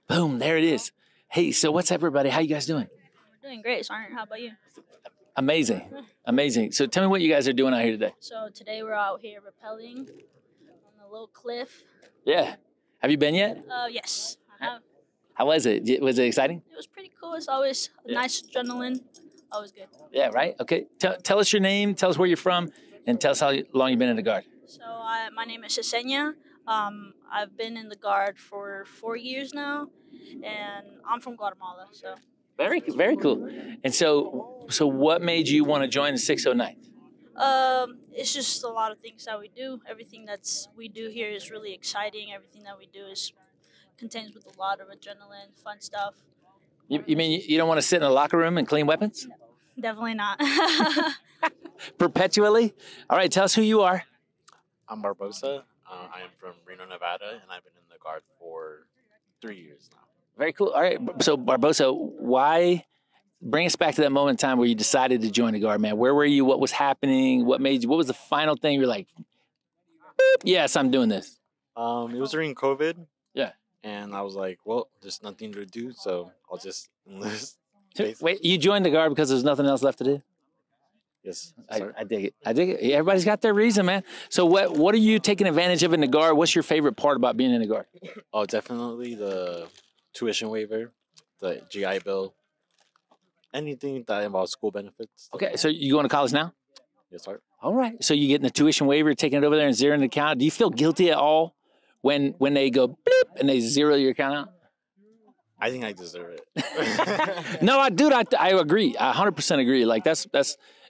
Boom, there it is. Hey, so what's up, everybody? How you guys doing? We're doing great, Sergeant. How about you? Amazing, amazing. So tell me what you guys are doing out here today. So today we're out here rappelling on a little cliff. Yeah. Have you been yet? Yes, I have. How was it? Was it exciting? It was pretty cool. It's always nice adrenaline. Always good. Yeah, right? Okay. Tell us your name, tell us where you're from, and tell us how long you've been in the Guard. So my name is Yesenia. I've been in the Guard for 4 years now, and I'm from Guatemala. So Very, very cool. And so what made you want to join the 609th? it's just a lot of things that we do. Everything we do here is really exciting. Everything that we do contains with a lot of adrenaline, fun stuff. You mean you don't want to sit in a locker room and clean weapons? No, definitely not. Perpetually? All right, tell us who you are. I'm Barbosa. I am from Reno, Nevada, and I've been in the Guard for 3 years now. Very cool. All right, so Barbosa, bring us back to that moment in time where you decided to join the Guard, man. Where were you? What was happening? What was the final thing you're like, boop, yes, I'm doing this? It was during COVID. Yeah. And I was like, well, there's nothing to do, so I'll just enlist. Wait, you joined the Guard because there's nothing else left to do? Yes. I dig it. I dig it. Everybody's got their reason, man. So what are you taking advantage of in the Guard? What's your favorite part about being in the Guard? Oh, definitely the tuition waiver, the GI Bill, anything that involves school benefits. Okay, so you going to college now? Yes, sir. All right. So you getting the tuition waiver, taking it over there and zeroing the account. Do you feel guilty at all when they go bloop and they zero your account out? I think I deserve it. No, I agree. I 100% agree. Like that's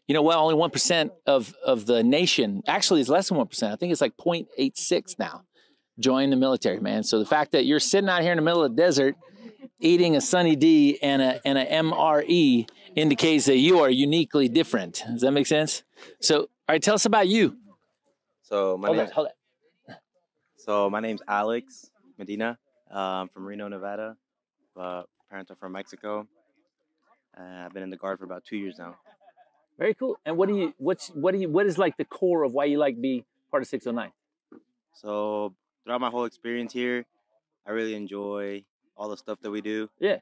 only 1% of the nation. Actually, it's less than 1%. I think it's like 0.86 now. Join the military, man. So the fact that you're sitting out here in the middle of the desert eating a Sunny D and a MRE indicates that you are uniquely different. Does that make sense? So, all right, tell us about you. So Hold on. So my name's Alex Medina. I'm from Reno, Nevada. Parents are from Mexico. I've been in the Guard for about 2 years now. Very cool. And what is like the core of why you like be part of 609? So throughout my whole experience here, I really enjoy all the stuff that we do. Yeah.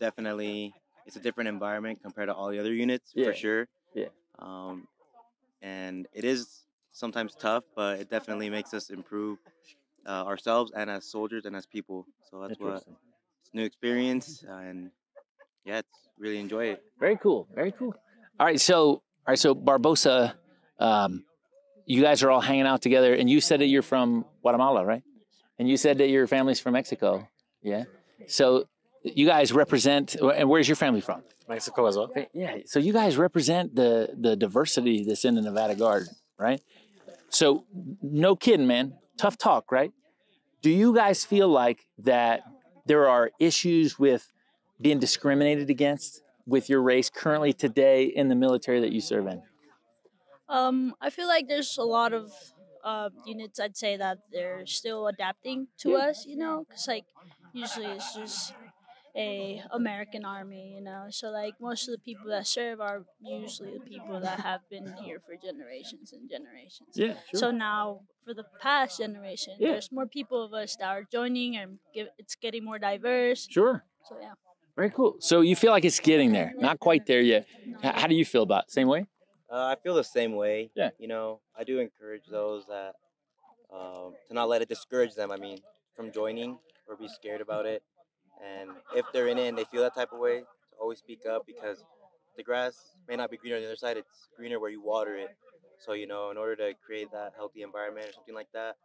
Definitely, it's a different environment compared to all the other units, for sure. Yeah. And it is sometimes tough, but it definitely makes us improve ourselves and as soldiers and as people. So that's what it's a new experience, and yeah, it's really enjoy it. Very cool. Very cool. All right, so Barbosa, you guys are all hanging out together, and you said that you're from Guatemala, right? And you said that your family's from Mexico, yeah? So you guys represent, and where's your family from? Mexico as well. Yeah, so you guys represent the diversity that's in the Nevada Guard, right? So no kidding, man. Tough talk, right? Do you guys feel like that there are issues with being discriminated against with your race currently today in the military that you serve in? I feel like there's a lot of units, I'd say, that they're still adapting to us, because like usually it's just a American army, so like most of the people that serve are usually the people that have been here for generations and generations. Yeah, sure. So now for the past generation, there's more people of us that are joining, and it's getting more diverse. Sure. So yeah. Very cool. So you feel like it's getting there, not quite there yet. How do you feel about it? Same way? I feel the same way. Yeah. I do encourage those that to not let it discourage them. I mean, from joining or be scared about it. And if they're in it and they feel that type of way, to always speak up, because the grass may not be greener on the other side. It's greener where you water it. So, in order to create that healthy environment or something like that,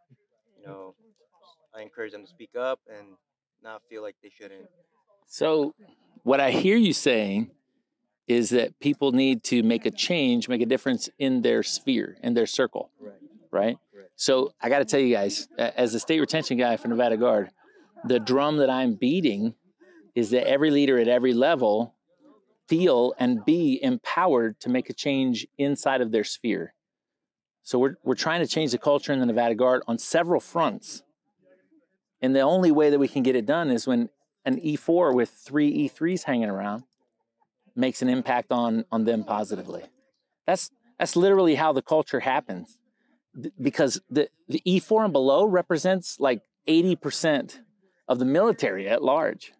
I encourage them to speak up and not feel like they shouldn't. So what I hear you saying is that people need to make a change, make a difference in their sphere, in their circle, right? So I got to tell you guys, as a state retention guy for Nevada Guard, the drum that I'm beating is that every leader at every level feel and be empowered to make a change inside of their sphere. So we're trying to change the culture in the Nevada Guard on several fronts. And the only way that we can get it done is when an E4 with 3 E3s hanging around makes an impact on them positively. That's literally how the culture happens. Because the E4 and below represents like 80% of the military at large,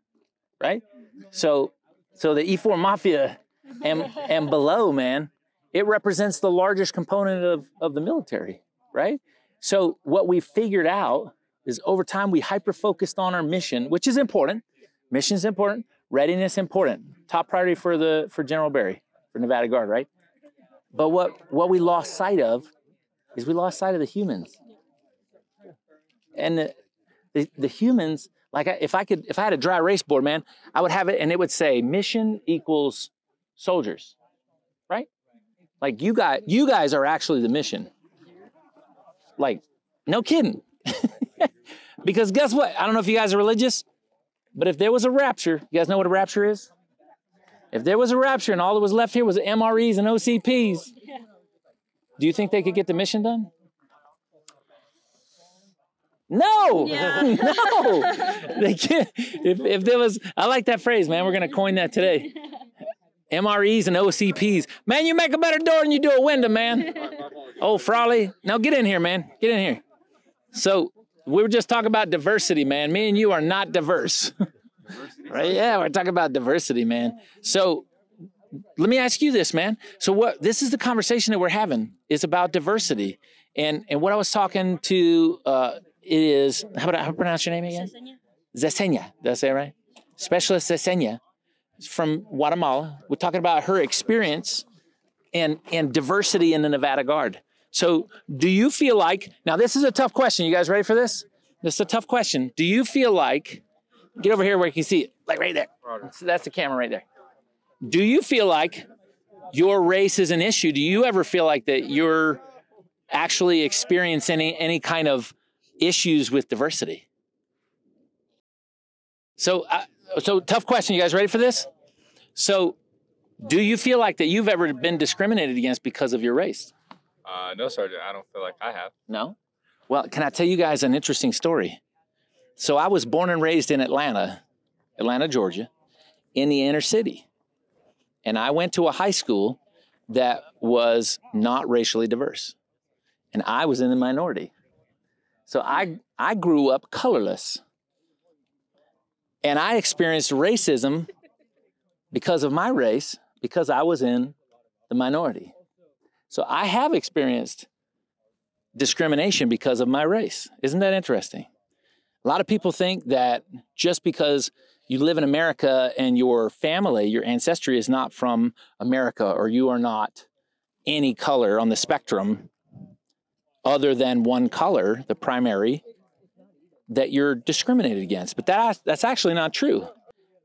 right? So the E4 Mafia and below, man, it represents the largest component of the military, right? So what we figured out is over time we hyper-focused on our mission, which is important. Mission's important, readiness important. Top priority for General Barry, for Nevada Guard, right? But what we lost sight of is we lost sight of the humans. And the humans, like if I had a dry erase board, man, I would have it and it would say mission equals soldiers, right? Like you guys are actually the mission. Like, no kidding. Because guess what? I don't know if you guys are religious, but if there was a rapture, you guys know what a rapture is? If there was a rapture and all that was left here was MREs and OCPs, do you think they could get the mission done? No, no, they can't. If there was, I like that phrase, man. We're going to coin that today. MREs and OCPs. Man, you make a better door than you do a window, man. Oh, Frawley. Now get in here, man. Get in here. So we were just talking about diversity, man. Me and you are not diverse. Right? Yeah, we're talking about diversity, man. So let me ask you this, man. So this is the conversation that we're having. It's about diversity. And what I was talking to is, how do I pronounce your name again? Zesenia. Did I say it right? Specialist Zesenia from Guatemala. We're talking about her experience and diversity in the Nevada Guard. So do you feel like, now this is a tough question. You guys ready for this? This is a tough question. Do you feel like, get over here where you can see it, like right there. That's the camera right there. Do you feel like your race is an issue? Do you ever feel like that you're actually experiencing any kind of issues with diversity? So tough question. You guys ready for this? So do you feel like that you've ever been discriminated against because of your race? No, Sergeant. I don't feel like I have. No? Well, can I tell you guys an interesting story? So I was born and raised in Atlanta, Georgia, in the inner city. And I went to a high school that was not racially diverse. And I was in the minority. So I grew up colorless. And I experienced racism because of my race, because I was in the minority. So I have experienced discrimination because of my race. Isn't that interesting? A lot of people think that just because you live in America and your family, your ancestry is not from America, or you are not any color on the spectrum other than one color, the primary, that you're discriminated against. But that's actually not true.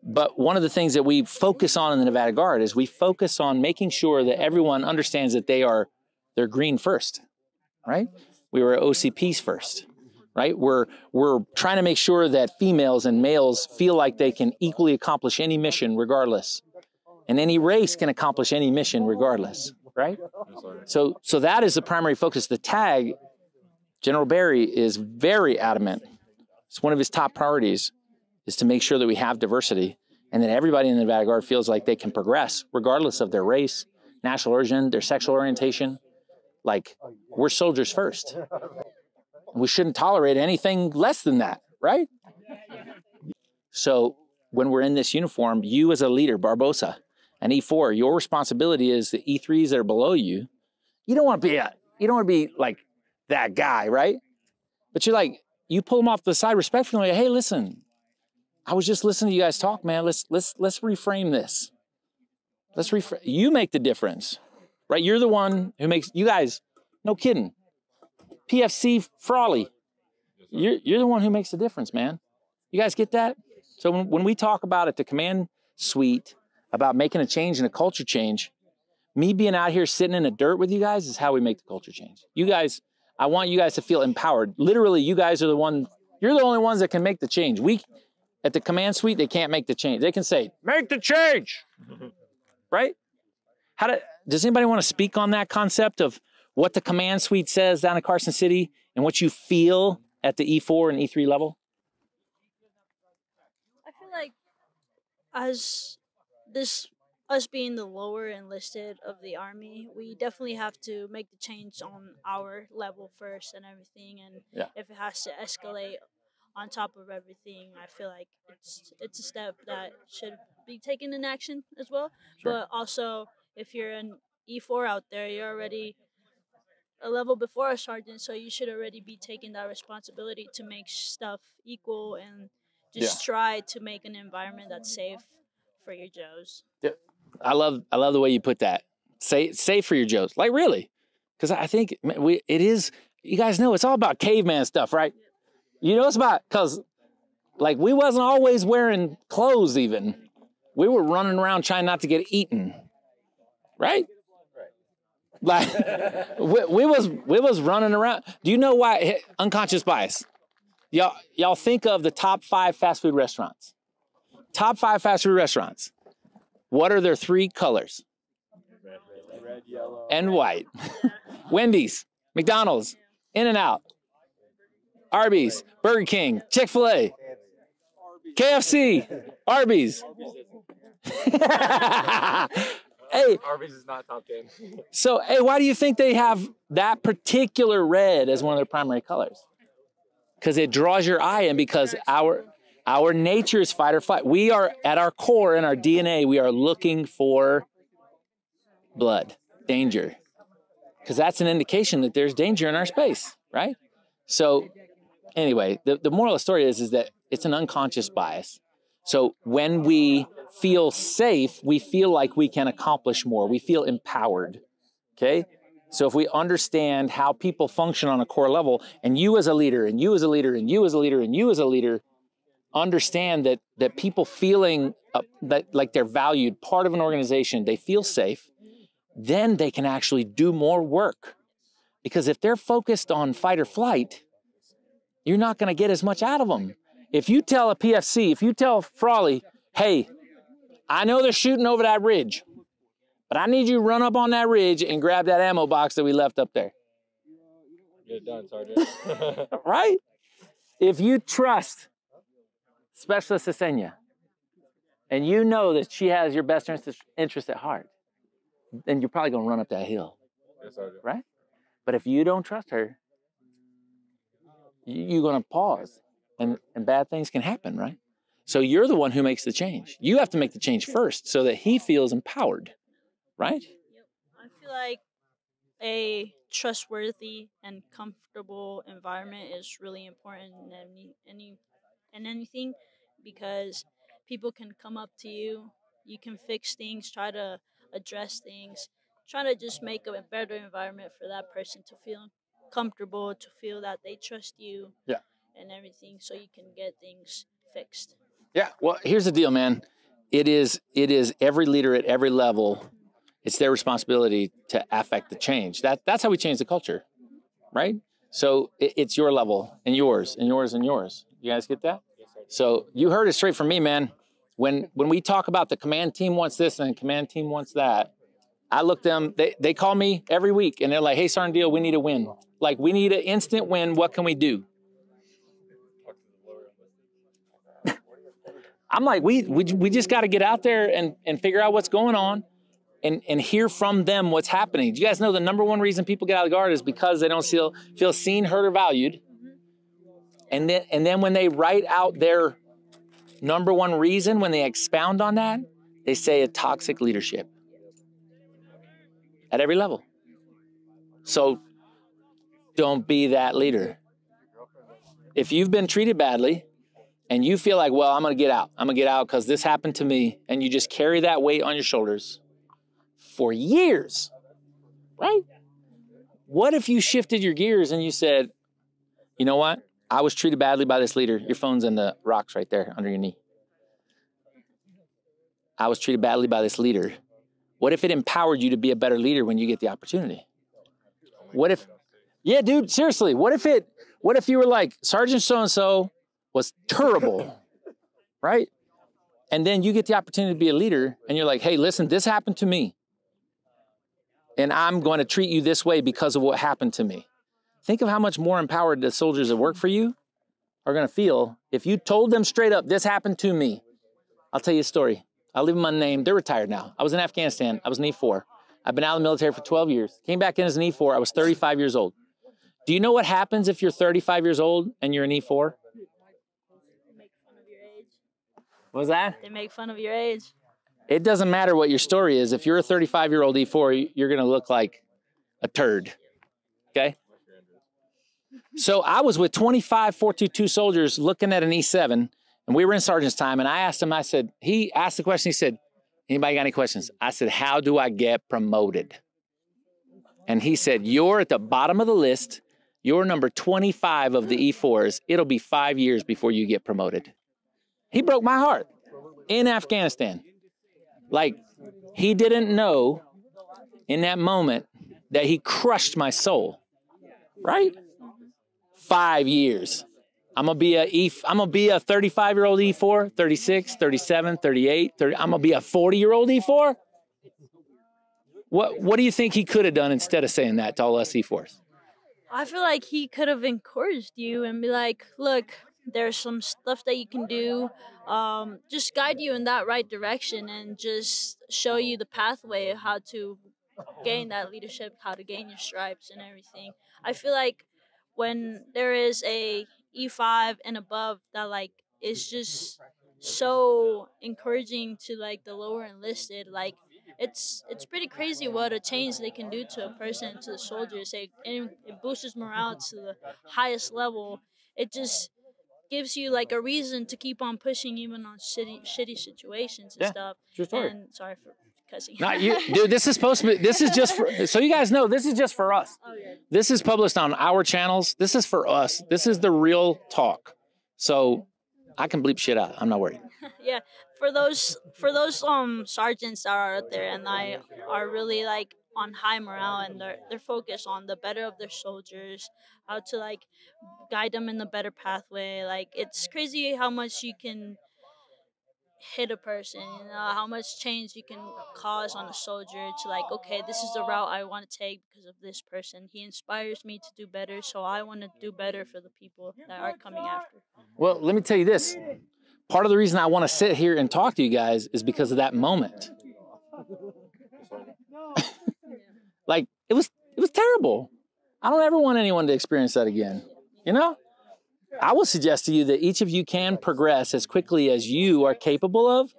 But one of the things that we focus on in the Nevada Guard is we focus on making sure that everyone understands that they're green first, right? We were OCPs first, right? We're trying to make sure that females and males feel like they can equally accomplish any mission regardless. And any race can accomplish any mission regardless, right? So that is the primary focus. The tag, General Barry is very adamant. It's one of his top priorities is to make sure that we have diversity and that everybody in the Nevada Guard feels like they can progress regardless of their race, national origin, their sexual orientation. Like, we're soldiers first. We shouldn't tolerate anything less than that, right? So when we're in this uniform, you as a leader, Barbosa, and E4, your responsibility is the E3s that are below you. You don't want to be like that guy, right? But you pull them off the side respectfully, like, hey, listen, I was just listening to you guys talk, man. Let's reframe this. You make the difference, right? You're the one who makes, you guys, no kidding. PFC Frawley, you're the one who makes the difference, man. You guys get that? So when we talk about at the command suite about making a change and a culture change, me being out here sitting in the dirt with you guys is how we make the culture change. You guys, I want you guys to feel empowered. Literally, you guys are you're the only ones that can make the change. At the command suite, they can't make the change. They can say, make the change, right? Does anybody want to speak on that concept of what the command suite says down in Carson City and what you feel at the E4 and E3 level? I feel like us being the lower enlisted of the Army, we definitely have to make the change on our level first and everything. And if it has to escalate on top of everything, I feel like it's a step that should be taken in action as well. Sure. But also, if you're an E4 out there, you're already a level before a sergeant, so you should already be taking that responsibility to make stuff equal and just try to make an environment that's safe for your Joes. Yeah. I love the way you put that. Safe for your Joes. Like, really? Because I think it is, you guys know, it's all about caveman stuff, right? You know, it's about, because like we wasn't always wearing clothes even. We were running around trying not to get eaten, right? Like we was running around. Do you know why? Unconscious bias. Y'all think of the top 5 fast food restaurants. Top 5 fast food restaurants. What are their 3 colors? Red, yellow, and white. Wendy's, McDonald's, In-N-Out, Arby's, Burger King, Chick-fil-A, KFC, Arby's. Hey, Arby's is not top 10. so hey, why do you think they have that particular red as one of their primary colors? Because it draws your eye in, because our nature is fight or flight. We are, at our core, in our DNA, we are looking for blood, danger. Because that's an indication that there's danger in our space, right? So anyway, the moral of the story is that it's an unconscious bias. So when we feel safe, we feel like we can accomplish more. We feel empowered, okay? So if we understand how people function on a core level, and you as a leader, and you as a leader, and you as a leader, and you as a leader, understand that people feeling that like they're valued, part of an organization, they feel safe, then they can actually do more work. Because if they're focused on fight or flight, you're not going to get as much out of them. If you tell a PFC, if you tell Frawley, hey, I know they're shooting over that ridge, but I need you to run up on that ridge and grab that ammo box that we left up there. Get it done, Sergeant. Right? If you trust Specialist Yesenia, and you know that she has your best interest at heart, then you're probably going to run up that hill. Yes, Sergeant. Right? But if you don't trust her, you're going to pause, and bad things can happen, right? So you're the one who makes the change. You have to make the change first so that he feels empowered, right? Yep. I feel like a trustworthy and comfortable environment is really important in anything, because people can come up to you, you can fix things, try to address things, try to just make a better environment for that person to feel comfortable, to feel that they trust you, and everything, so you can get things fixed. Yeah, well, here's the deal, man. It is every leader at every level, it's their responsibility to affect the change. That's how we change the culture, right? So it's your level and yours and yours and yours. You guys get that? So you heard it straight from me, man. When we talk about the command team wants this and the command team wants that, I look them, they call me every week and they're like, hey, Sergeant Diehl, we need a win. Like, we need an instant win. What can we do? I'm like, we just got to get out there and figure out what's going on and hear from them what's happening. Do you guys know the number one reason people get out of the guard is because they don't feel seen, heard, or valued? And then when they write out their number one reason, when they expound on that, they say a toxic leadership at every level. So don't be that leader. If you've been treated badly and you feel like, well, I'm going to get out. I'm going to get out because this happened to me, and you just carry that weight on your shoulders for years, right? What if you shifted your gears and you said, you know what? I was treated badly by this leader. Your phone's in the rocks right there under your knee. I was treated badly by this leader. What if it empowered you to be a better leader when you get the opportunity? What if, yeah, dude, seriously, what if you were like, Sergeant so-and-so was terrible, right? And then you get the opportunity to be a leader and you're like, hey, listen, this happened to me. And I'm going to treat you this way because of what happened to me. Think of how much more empowered the soldiers that work for you are going to feel if you told them straight up, this happened to me. I'll tell you a story. I'll leave them unnamed. They're retired now. I was in Afghanistan. I was an E4. I've been out of the military for 12 years. Came back in as an E4. I was 35 years old. Do you know what happens if you're 35 years old and you're an E4? What was that? They make fun of your age. It doesn't matter what your story is. If you're a 35-year-old E4, you're going to look like a turd. Okay? So I was with 25 422 soldiers looking at an E7, and we were in sergeant's time, and I asked him, he asked the question, he said, anybody got any questions? I said, how do I get promoted? And he said, you're at the bottom of the list. You're number 25 of the E4s. It'll be 5 years before you get promoted. He broke my heart in Afghanistan. Like, he didn't know in that moment that he crushed my soul, right? 5 years. I'm gonna be a 35-year-old E4, 36, 37, 38, 30. I'm gonna be a 40-year-old E4. What do you think he could have done instead of saying that to all us E4s? I feel like he could have encouraged you and be like, look, there's some stuff that you can do. Just guide you in that right direction and just show you the pathway of how to gain that leadership, how to gain your stripes and everything. I feel like when there is a E5 and above that like is just so encouraging to like the lower enlisted, like it's pretty crazy what a change they can do to a person, to the soldiers. It boosts morale to the highest level. It just gives you like a reason to keep on pushing even on shitty situations and stuff. True story. And sorry for cussing. Not you, dude. This is supposed to be. This is just for. So you guys know, this is just for us. Okay. This is published on our channels. This is for us. This is the real talk. So I can bleep shit out. I'm not worried. Yeah, for those sergeants that are out there and are really like on high morale and they're focused on the better of their soldiers, how to like guide them in the better pathway. Like, it's crazy how much you can hit a person, you know, how much change you can cause on a soldier to like, okay, this is the route I want to take because of this person. He inspires me to do better, so I want to do better for the people that are coming after. Well, let me tell you this. Part of the reason I want to sit here and talk to you guys is because of that moment. Like, it was terrible. I don't ever want anyone to experience that again. You know? I will suggest to you that each of you can progress as quickly as you are capable of,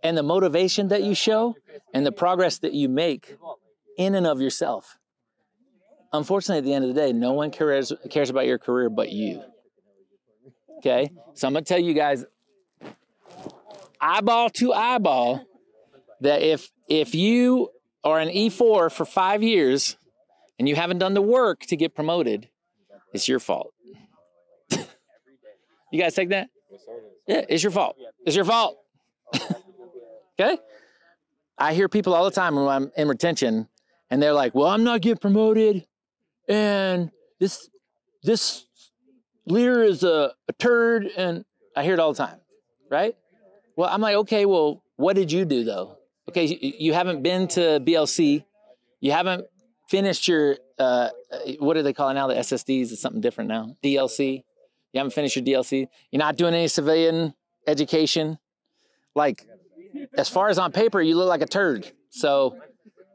and the motivation that you show and the progress that you make in and of yourself. Unfortunately, at the end of the day, no one cares about your career but you. Okay? So I'm going to tell you guys, eyeball to eyeball, that if you are an E4 for 5 years and you haven't done the work to get promoted, it's your fault. You guys take that? Yeah, it's your fault. It's your fault. Okay? I hear people all the time when I'm in retention, and they're like, well, I'm not getting promoted, and this leader is a turd, and I hear it all the time, right? Well, I'm like, okay, well, what did you do, though? Okay, you haven't been to BLC. You haven't finished your, what do they call it now? The SSDs is something different now. DLC. You haven't finished your DLC. You're not doing any civilian education. Like, as far as on paper, you look like a turd. So,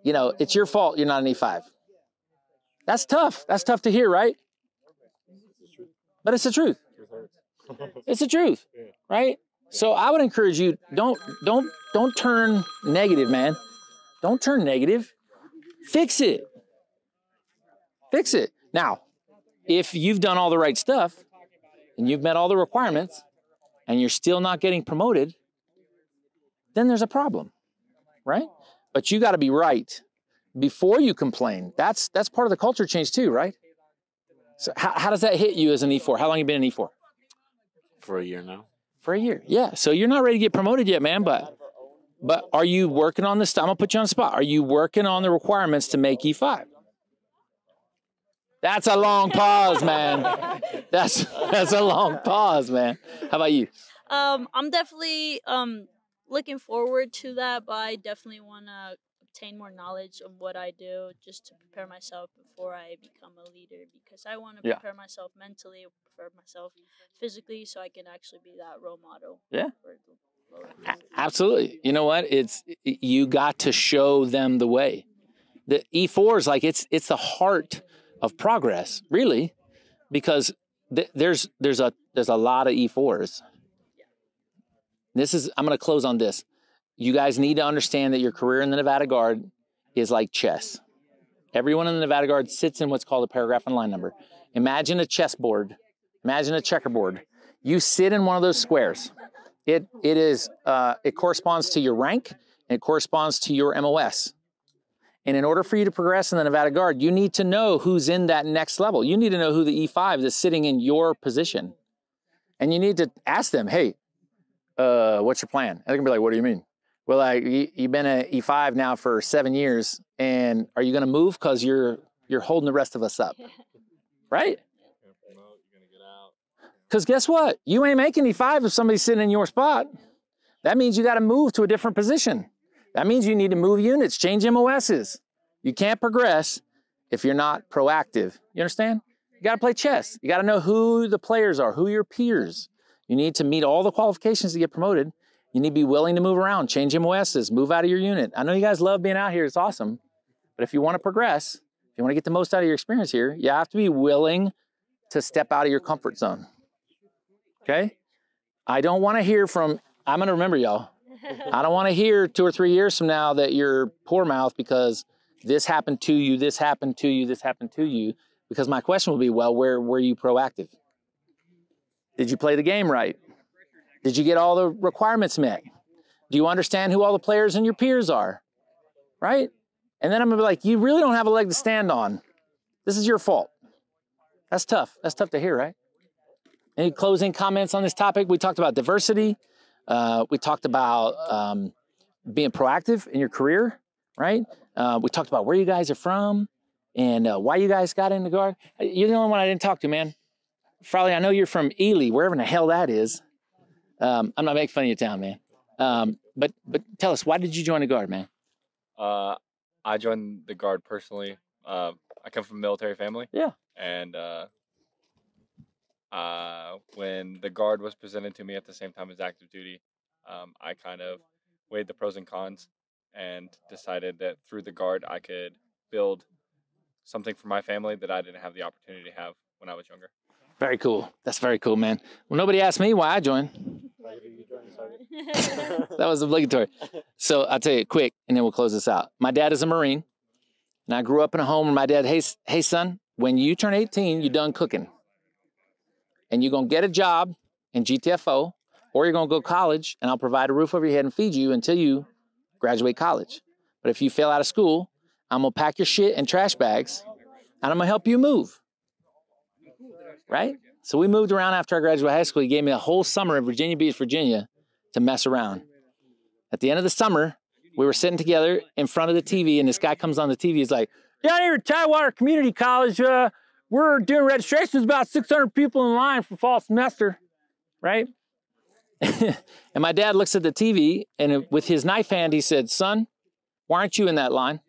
you know, it's your fault you're not an E5. That's tough. That's tough to hear, right? But it's the truth. It's the truth, right? So I would encourage you, don't turn negative, man. Don't turn negative. Fix it. Fix it. Now, if you've done all the right stuff and you've met all the requirements and you're still not getting promoted, then there's a problem, right? But you got to be right before you complain. That's part of the culture change too, right? So how does that hit you as an E4? How long have you been an E4? For a year now. For a year, yeah. So you're not ready to get promoted yet, man, but are you working on this? I'm going to put you on the spot. Are you working on the requirements to make E5? That's a long pause, man. That's a long pause, man. How about you? I'm definitely looking forward to that, but I definitely want to obtain more knowledge of what I do just to prepare myself before I become a leader, because I want to prepare myself mentally, prepare myself physically, so I can actually be that role model. Yeah. For the lower Absolutely. You know what? You got to show them the way. The E4 is it's the heart of progress, really, because there's a lot of E4s. I'm going to close on this. You guys need to understand that your career in the Nevada Guard is like chess. Everyone in the Nevada Guard sits in what's called a paragraph and line number. Imagine a chessboard. Imagine a checkerboard. You sit in one of those squares. It corresponds to your rank, and it corresponds to your MOS. And in order for you to progress in the Nevada Guard, you need to know who's in that next level. You need to know who the E5 that's sitting in your position. And you need to ask them, hey, what's your plan? And they're gonna be like, what do you mean? Well, like, you've been at E5 now for 7 years, and are you gonna move? Because you're holding the rest of us up, right? Because guess what? You ain't making E5 if somebody's sitting in your spot. That means you gotta move to a different position. That means you need to move units, change MOSs. You can't progress if you're not proactive. You understand? You gotta play chess. You gotta know who the players are, who your peers. You need to meet all the qualifications to get promoted. You need to be willing to move around, change MOSs, move out of your unit. I know you guys love being out here, it's awesome. But if you want to progress, if you want to get the most out of your experience here, you have to be willing to step out of your comfort zone. Okay? I don't want to hear from, I'm going to remember y'all. I don't want to hear 2 or 3 years from now that you're poor mouth because this happened to you, this happened to you, this happened to you. Because my question will be, well, where were you proactive? Did you play the game right? Did you get all the requirements met? Do you understand who all the players and your peers are? Right? And then I'm gonna be like, you really don't have a leg to stand on. This is your fault. That's tough. That's tough to hear, right? Any closing comments on this topic? We talked about diversity. We talked about being proactive in your career, right? We talked about where you guys are from and why you guys got in the Guard. You're the only one I didn't talk to, man. Farley, I know you're from Ely, wherever in the hell that is. I'm not making fun of your town, man. But tell us, why did you join the Guard, man? I joined the Guard personally. I come from a military family. Yeah. And when the Guard was presented to me at the same time as active duty, I kind of weighed the pros and cons and decided that through the Guard I could build something for my family that I didn't have the opportunity to have when I was younger. Very cool. That's very cool, man. Well, nobody asked me why I joined. That was obligatory. So I'll tell you quick, and then we'll close this out. My dad is a Marine, and I grew up in a home where my dad, hey son, when you turn 18, you're done cooking. And you're going to get a job in GTFO, or you're going to go to college, and I'll provide a roof over your head and feed you until you graduate college. But if you fail out of school, I'm going to pack your shit in trash bags, and I'm going to help you move. Right? So we moved around after I graduated high school. He gave me a whole summer in Virginia Beach, Virginia to mess around. At the end of the summer, we were sitting together in front of the TV, and this guy comes on the TV. He's like, down here at Tidewater Community College, we're doing registrations, about 600 people in line for fall semester, right? And my dad looks at the TV, and with his knife hand, he said, son, why aren't you in that line?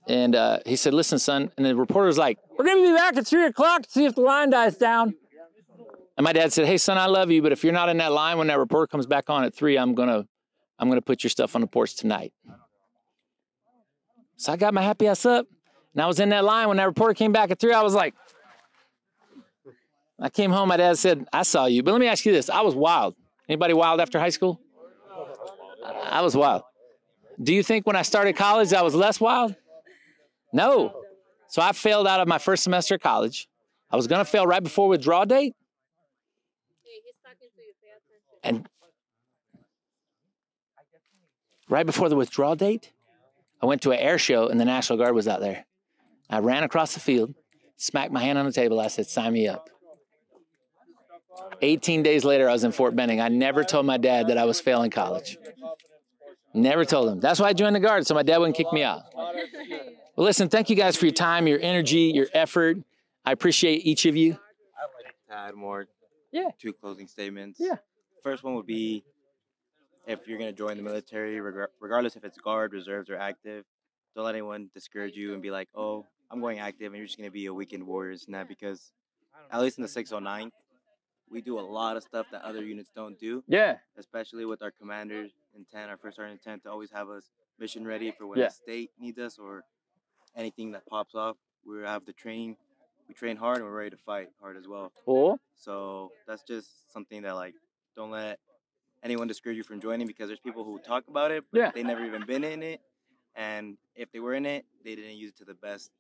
And he said, listen, son. And the reporter's like, we're going to be back at 3 o'clock to see if the line dies down. And my dad said, hey, son, I love you, but if you're not in that line when that reporter comes back on at 3, I'm gonna put your stuff on the porch tonight. So I got my happy ass up, and I was in that line when that reporter came back at 3. I was like, I came home, my dad said, I saw you. But let me ask you this. I was wild. Anybody wild after high school? I was wild. Do you think when I started college, I was less wild? No. So I failed out of my first semester of college. I was going to fail right before withdrawal date. And right before the withdrawal date, I went to an air show and the National Guard was out there. I ran across the field, smacked my hand on the table. I said, sign me up. 18 days later, I was in Fort Benning. I never told my dad that I was failing college. Never told him. That's why I joined the Guard, so my dad wouldn't kick me out. Well, listen, thank you guys for your time, your energy, your effort. I appreciate each of you. I'd like to add more. Yeah. 2 closing statements. Yeah. First one would be, if you're going to join the military, regardless if it's Guard, reserves, or active, don't let anyone discourage you and be like, oh, I'm going active and you're just going to be a weekend warriors and that, because at least in the 609, we do a lot of stuff that other units don't do. Yeah. Especially with our commander's intent, our first sergeant intent to always have us mission ready for when the state needs us or anything that pops off. We have the training. We train hard and we're ready to fight hard as well. Cool. So that's just something that, like, don't let anyone discourage you from joining, because there's people who talk about it, but Yeah. they never even been in it. And if they were in it, they didn't use it to the best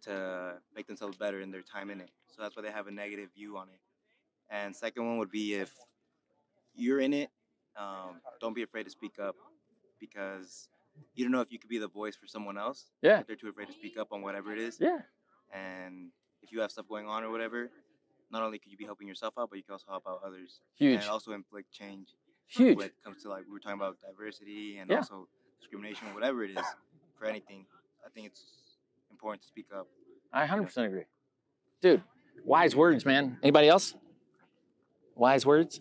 to make themselves better in their time in it. So that's why they have a negative view on it. And second one would be, if you're in it, don't be afraid to speak up, because you don't know if you could be the voice for someone else. Yeah. If they're too afraid to speak up on whatever it is. Yeah. And if you have stuff going on or whatever, not only could you be helping yourself out, but you can also help out others. Huge. And also inflict change. Huge. When it comes to, like, we were talking about diversity and Yeah. also discrimination, whatever it is, for anything, I think it's important to speak up. I 100% agree. Dude, wise words, man. Anybody else? Wise words?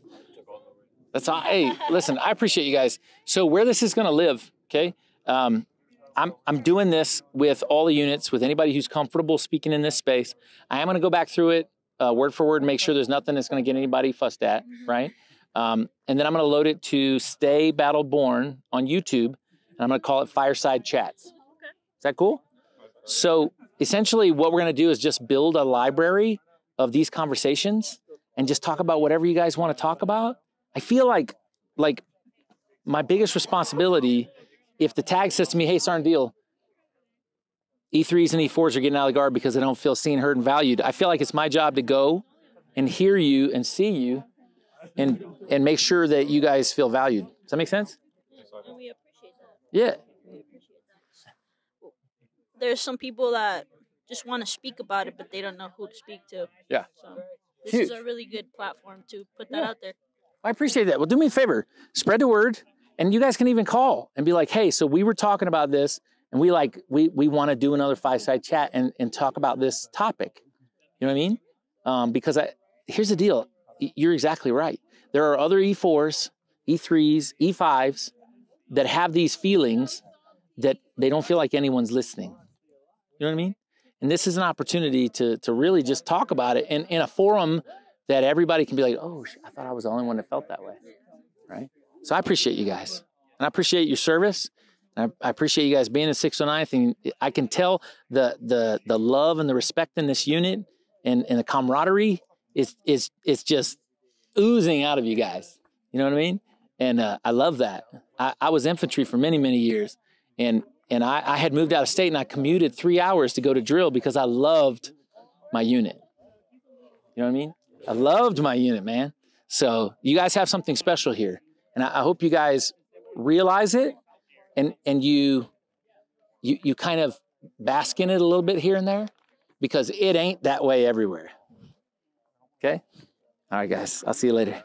That's all. Hey, listen, I appreciate you guys. So where this is going to live, okay? I'm doing this with all the units, with anybody who's comfortable speaking in this space. I am going to go back through it word for word, make sure there's nothing that's going to get anybody fussed at, right? And then I'm going to load it to StayBattleBorn on YouTube, and I'm going to call it Fireside Chats. Is that cool? So essentially what we're going to do is just build a library of these conversations and just talk about whatever you guys want to talk about. I feel like my biggest responsibility, if the tag says to me, hey, Sergeant Diehl, E3s and E4s are getting out of the guard because they don't feel seen, heard, and valued, I feel like it's my job to go and hear you and see you and make sure that you guys feel valued. Does that make sense? And we appreciate that. Yeah. We appreciate that. There's some people that just want to speak about it, but they don't know who to speak to. Yeah. So this Huge. is a really good platform to put that out there. I appreciate that. Well, do me a favor, spread the word, and you guys can even call and be like, hey, so we were talking about this, and we want to do another fireside chat and talk about this topic. You know what I mean? Because here's the deal. You're exactly right. There are other E4s, E3s, E5s that have these feelings that they don't feel like anyone's listening. You know what I mean? And this is an opportunity to really just talk about it in a forum that everybody can be like, oh, I thought I was the only one that felt that way, right? So I appreciate you guys. And I appreciate your service. And I appreciate you guys being in 609th. And I can tell the love and the respect in this unit and the camaraderie is just oozing out of you guys. You know what I mean? And I love that. I was infantry for many, many years. And I had moved out of state, and I commuted 3 hours to go to drill because I loved my unit. You know what I mean? I loved my unit, man. So you guys have something special here. And I hope you guys realize it and you kind of bask in it a little bit here and there, because it ain't that way everywhere. Okay? All right, guys. I'll see you later.